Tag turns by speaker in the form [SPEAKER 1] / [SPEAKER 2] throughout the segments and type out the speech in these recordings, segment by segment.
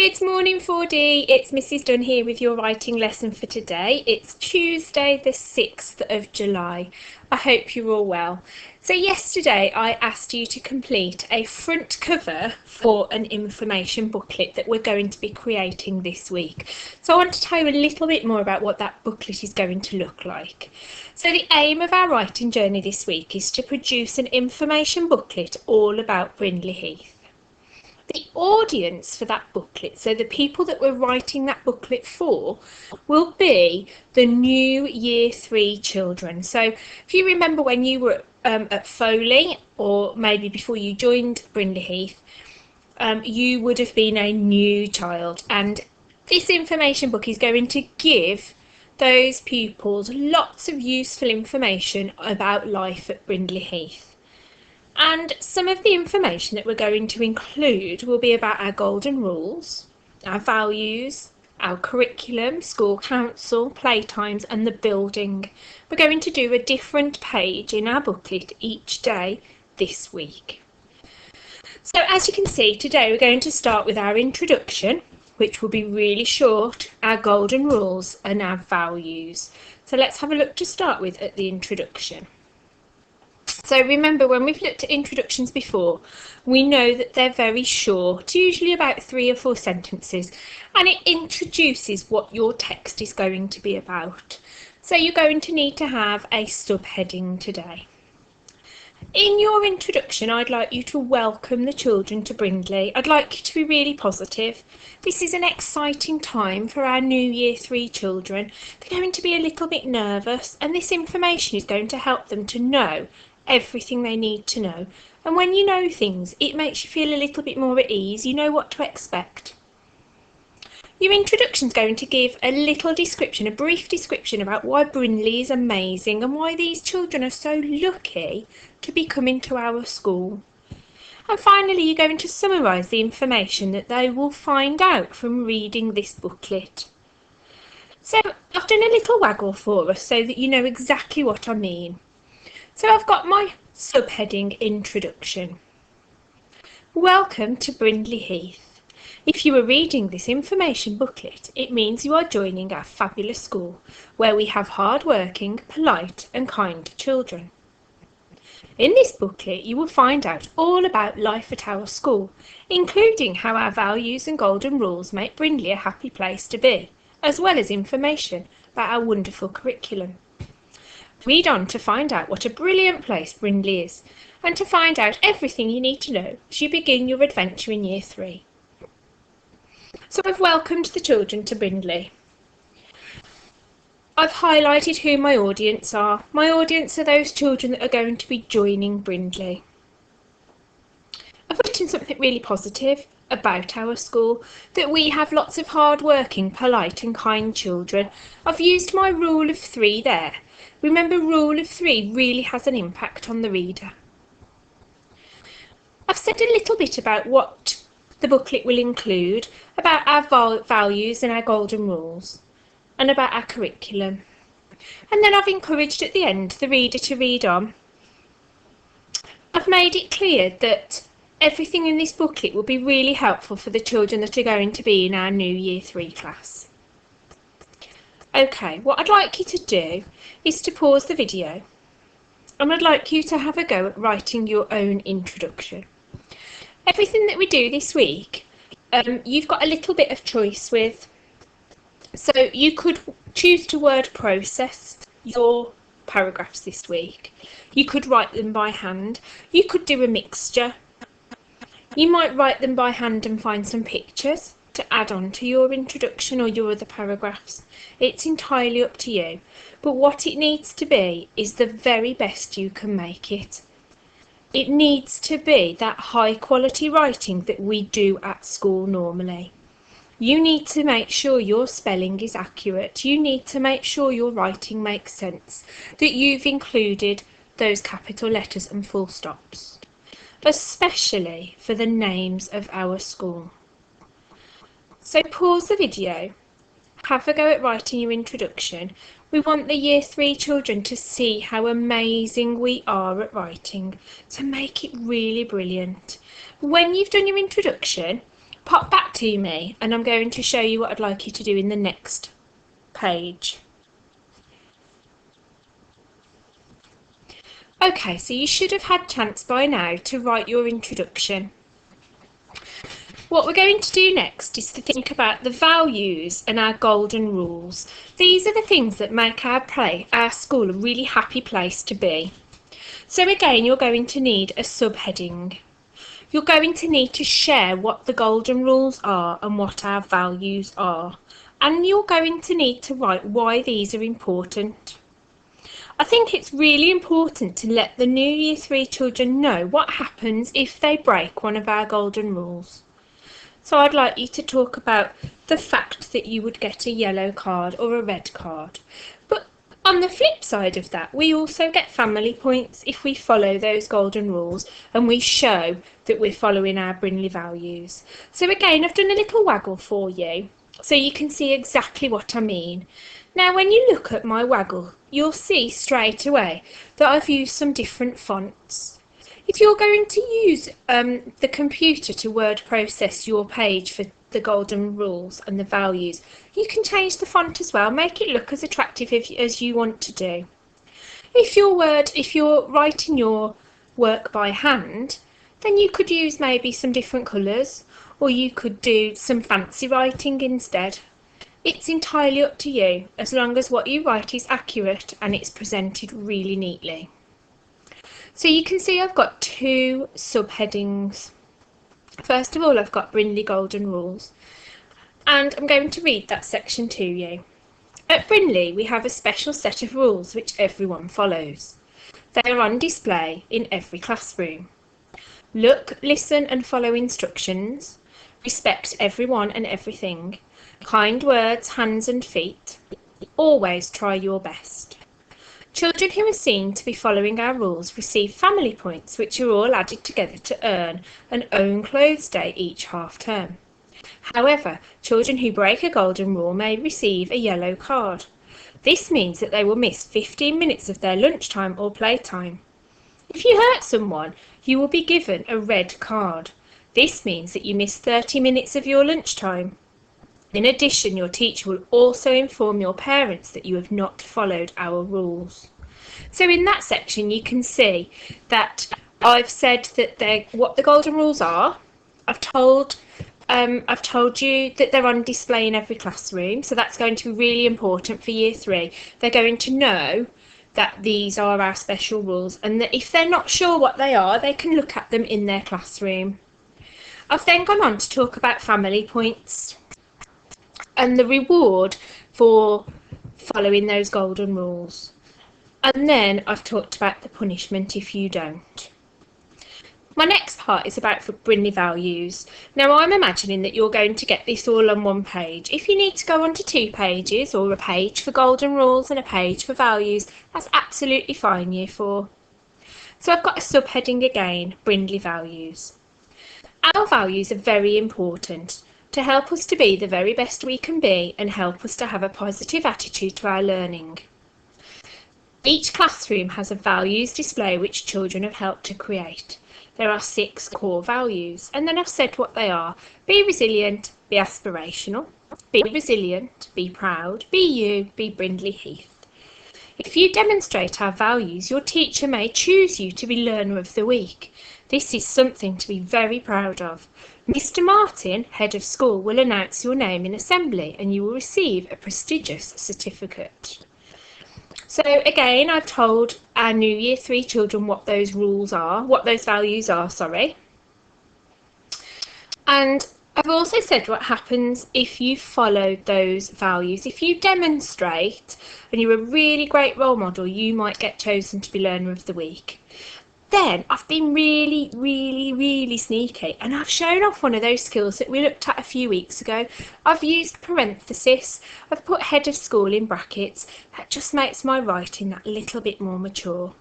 [SPEAKER 1] Good morning 4D, it's Mrs Dunn here with your writing lesson for today. It's Tuesday the 6th of July. I hope you're all well. So yesterday I asked you to complete a front cover for an information booklet that we're going to be creating this week. So I want to tell you a little bit more about what that booklet is going to look like. So the aim of our writing journey this week is to produce an information booklet all about Brindley Heath. The audience for that booklet, so the people that we're writing that booklet for, will be the new Year 3 children. So if you remember when you were at Foley, or maybe before you joined Brindley Heath, you would have been a new child, and this information book is going to give those pupils lots of useful information about life at Brindley Heath. And some of the information that we're going to include will be about our golden rules, our values, our curriculum, school council, playtimes and the building. We're going to do a different page in our booklet each day this week. So as you can see, today we're going to start with our introduction, which will be really short, our golden rules and our values. So let's have a look to start with at the introduction. So remember, when we've looked at introductions before, we know that they're very short, usually about 3 or 4 sentences, and it introduces what your text is going to be about. So you're going to need to have a subheading today. In your introduction, I'd like you to welcome the children to Brindley. I'd like you to be really positive. This is an exciting time for our new Year 3 children. They're going to be a little bit nervous, and this information is going to help them to know everything they need to know. And when you know things, it makes you feel a little bit more at ease. You know what to expect. Your introduction is going to give a little description, a brief description about why Brindley is amazing and why these children are so lucky to be coming to our school. And finally, you're going to summarise the information that they will find out from reading this booklet. So I've done a little waggle for us so that you know exactly what I mean. So I've got my subheading introduction. Welcome to Brindley Heath. If you are reading this information booklet, it means you are joining our fabulous school, where we have hard-working, polite and kind children. In this booklet, you will find out all about life at our school, including how our values and golden rules make Brindley a happy place to be, as well as information about our wonderful curriculum. Read on to find out what a brilliant place Brindley is, and to find out everything you need to know as you begin your adventure in Year 3. So I've welcomed the children to Brindley. I've highlighted who my audience are. My audience are those children that are going to be joining Brindley. I've written something really positive about our school, that we have lots of hard-working, polite and kind children. I've used my rule of 3 there. Remember, rule of 3 really has an impact on the reader. I've said a little bit about what the booklet will include, about our values and our golden rules, and about our curriculum. And then I've encouraged at the end the reader to read on. I've made it clear that everything in this booklet will be really helpful for the children that are going to be in our new Year 3 class. Okay, what I'd like you to do is to pause the video, and I'd like you to have a go at writing your own introduction. Everything that we do this week, you've got a little bit of choice with. So you could choose to word process your paragraphs this week. You could write them by hand. You could do a mixture. You might write them by hand and find some pictures to add on to your introduction or your other paragraphs. It's entirely up to you, but what it needs to be is the very best you can make it. It needs to be that high quality writing that we do at school normally. You need to make sure your spelling is accurate. You need to make sure your writing makes sense, that you've included those capital letters and full stops, especially for the names of our school. So pause the video, have a go at writing your introduction. We want the Year 3 children to see how amazing we are at writing, so make it really brilliant. When you've done your introduction, pop back to me and I'm going to show you what I'd like you to do in the next page. Okay, so you should have had a chance by now to write your introduction. What we're going to do next is to think about the values and our golden rules. These are the things that make our school a really happy place to be. So again, you're going to need a subheading. You're going to need to share what the golden rules are and what our values are. And you're going to need to write why these are important. I think it's really important to let the new Year 3 children know what happens if they break one of our golden rules. So I'd like you to talk about the fact that you would get a yellow card or a red card. But on the flip side of that, we also get family points if we follow those golden rules and we show that we're following our Brindley values. So again, I've done a little waggle for you so you can see exactly what I mean. Now, when you look at my waggle, you'll see straight away that I've used some different fonts. If you're going to use the computer to word process your page for the golden rules and the values, you can change the font as well, make it look as attractive as you want to do. If you're writing your work by hand, then you could use maybe some different colours, or you could do some fancy writing instead. It's entirely up to you, as long as what you write is accurate and it's presented really neatly. So you can see I've got two subheadings. First of all, I've got Brindley Golden Rules, and I'm going to read that section to you. At Brindley, we have a special set of rules which everyone follows. They are on display in every classroom. Look, listen and follow instructions. Respect everyone and everything. Kind words, hands and feet. Always try your best. Children who are seen to be following our rules receive family points, which are all added together to earn an own clothes day each half term. However, children who break a golden rule may receive a yellow card. This means that they will miss 15 minutes of their lunchtime or playtime. If you hurt someone, you will be given a red card. This means that you miss 30 minutes of your lunchtime. In addition, your teacher will also inform your parents that you have not followed our rules. So in that section, you can see that I've said that what the golden rules are. I've told you that they're on display in every classroom, so that's going to be really important for Year 3. They're going to know that these are our special rules, and that if they're not sure what they are, they can look at them in their classroom. I've then gone on to talk about family points and the reward for following those golden rules. And then I've talked about the punishment if you don't. My next part is about Brindley values. Now, I'm imagining that you're going to get this all on one page. If you need to go onto 2 pages, or a page for golden rules and a page for values, that's absolutely fine, Year 4. So I've got a subheading again, Brindley values. Our values are very important to help us to be the very best we can be and help us to have a positive attitude to our learning. Each classroom has a values display which children have helped to create. There are 6 core values, and then I've said what they are. Be resilient, be aspirational, be resilient, be proud, be you, be Brindley Heath. If you demonstrate our values, your teacher may choose you to be Learner of the Week. This is something to be very proud of. Mr. Martin, head of school, will announce your name in assembly and you will receive a prestigious certificate. So again, I've told our new Year 3 children what those rules are, what those values are, And I've also said what happens if you follow those values. If you demonstrate and you're a really great role model, you might get chosen to be Learner of the Week. Then I've been really sneaky and I've shown off one of those skills that we looked at a few weeks ago. I've used parenthesis, I've put head of school in brackets. That just makes my writing that little bit more mature.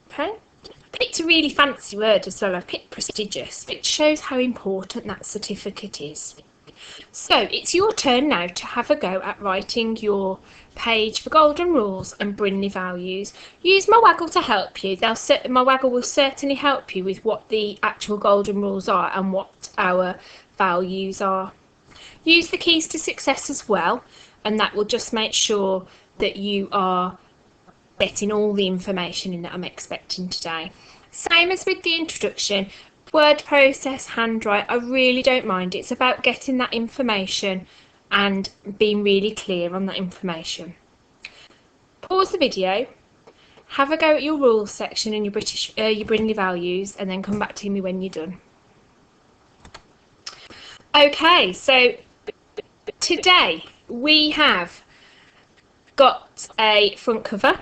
[SPEAKER 1] Okay, I picked a really fancy word as well. I've picked prestigious, which shows how important that certificate is. So it's your turn now to have a go at writing your page for golden rules and Brindley values. Use my waggle to help you. My waggle will certainly help you with what the actual golden rules are and what our values are. Use the keys to success as well, and that will just make sure that you are getting all the information in that I'm expecting today. Same as with the introduction, word process, handwrite, I really don't mind. It's about getting that information and being really clear on that information. Pause the video, have a go at your rules section and your Brindley values, and then come back to me when you're done. Okay, so today we have got a front cover.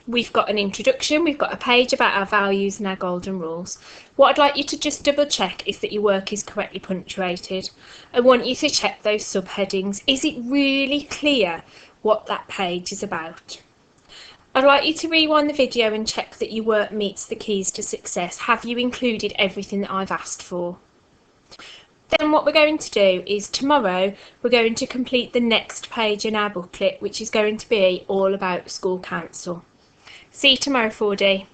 [SPEAKER 1] We've got an introduction, we've got a page about our values and our golden rules. What I'd like you to just double check is that your work is correctly punctuated. I want you to check those subheadings. Is it really clear what that page is about? I'd like you to rewind the video and check that your work meets the keys to success. Have you included everything that I've asked for? Then what we're going to do is tomorrow we're going to complete the next page in our booklet, which is going to be all about school council. See you tomorrow, 4D.